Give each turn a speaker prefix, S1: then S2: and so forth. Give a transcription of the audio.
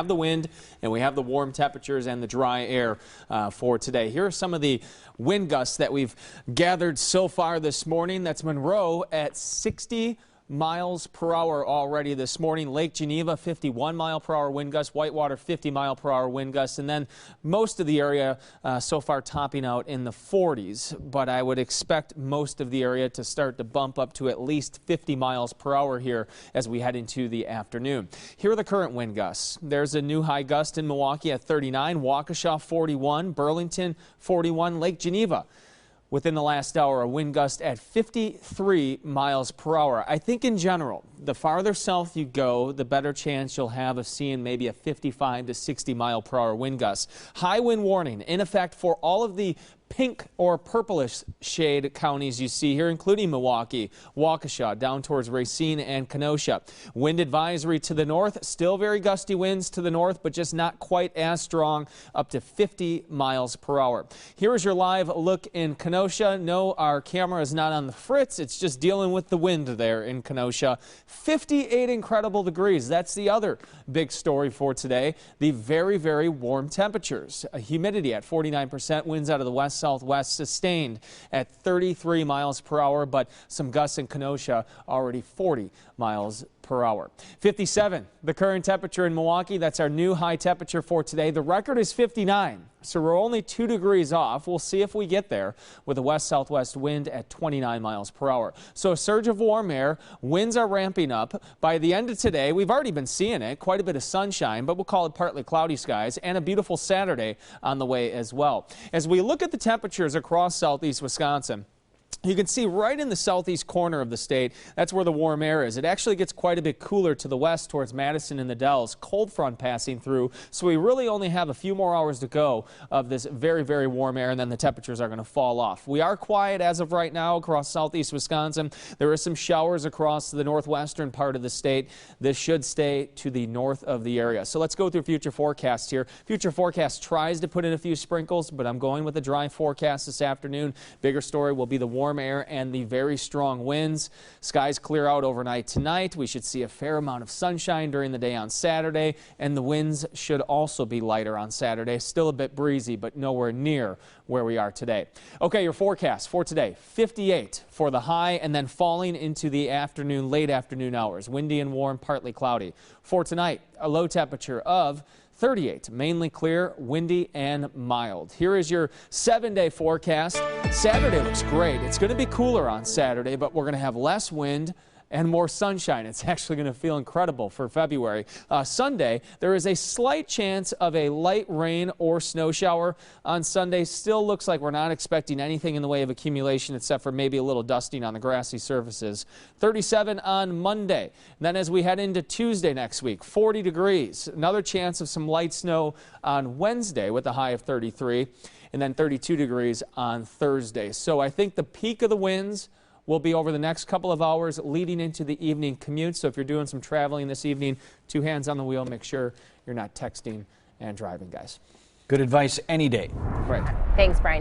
S1: have the wind and we have the warm temperatures and the dry air for today. Here are some of the wind gusts that we've gathered so far this morning. That's Monroe at 60 miles per hour already this morning. Lake Geneva, 51 mile per hour wind gusts. Whitewater, 50 mile per hour wind gusts. And then most of the area so far topping out in the 40s. But I would expect most of the area to start to bump up to at least 50 miles per hour here as we head into the afternoon. Here are the current wind gusts. There's a new high gust in Milwaukee at 39, Waukesha 41, Burlington 41, Lake Geneva within the last hour, a wind gust at 53 miles per hour. I think in general, the farther south you go, the better chance you'll have of seeing maybe a 55 to 60 mile per hour wind gust. High wind warning in effect for all of the pink or purplish shade counties you see here, including Milwaukee, Waukesha, down towards Racine and Kenosha. Wind advisory to the north, still very gusty winds to the north, but just not quite as strong, up to 50 miles per hour. Here is your live look in Kenosha. No, our camera is not on the fritz. It's just dealing with the wind there in Kenosha. 58 incredible degrees. That's the other big story for today. The very, very warm temperatures. Humidity at 49%, winds out of the west southwest sustained at 33 miles per hour, but some gusts in Kenosha already 40 miles per hour. 57, the current temperature in Milwaukee. That's our new high temperature for today. The record is 59, so we're only 2 degrees off. We'll see if we get there with a west-southwest wind at 29 miles per hour. So a surge of warm air. Winds are ramping up. By the end of today, we've already been seeing it. Quite a bit of sunshine, but we'll call it partly cloudy skies, and a beautiful Saturday on the way as well. As we look at the temperatures across southeast Wisconsin, you can see right in the southeast corner of the state, that's where the warm air is. It actually gets quite a bit cooler to the west towards Madison and the Dells. Cold front passing through, so we really only have a few more hours to go of this very, very warm air, and then the temperatures are going to fall off. We are quiet as of right now across southeast Wisconsin. There is some showers across the northwestern part of the state. This should stay to the north of the area. So let's go through future forecasts here. Future forecast tries to put in a few sprinkles, but I'm going with a dry forecast this afternoon. Bigger story will be the warm air and the very strong winds. Skies clear out overnight tonight. We should see a fair amount of sunshine during the day on Saturday, and the winds should also be lighter on Saturday. Still a bit breezy, but nowhere near where we are today. Okay, your forecast for today: 58 for the high, and then falling into the afternoon, late afternoon hours. Windy and warm, partly cloudy. For tonight, a low temperature of 38, mainly clear, windy, and mild. Here is your 7-day forecast. Saturday looks great. It's going to be cooler on Saturday, but we're going to have less wind and more sunshine. It's actually going to feel incredible for February. Sunday, there is a slight chance of a light rain or snow shower on Sunday. Still looks like we're not expecting anything in the way of accumulation except for maybe a little dusting on the grassy surfaces. 37 on Monday. And then as we head into Tuesday next week, 40 degrees. Another chance of some light snow on Wednesday with a high of 33, and then 32 degrees on Thursday. So I think the peak of the winds will be over the next couple of hours leading into the evening commute. So if you're doing some traveling this evening, 2 hands on the wheel, make sure you're not texting and driving, guys.
S2: Good advice any day.
S1: Right.
S3: Thanks, Brian.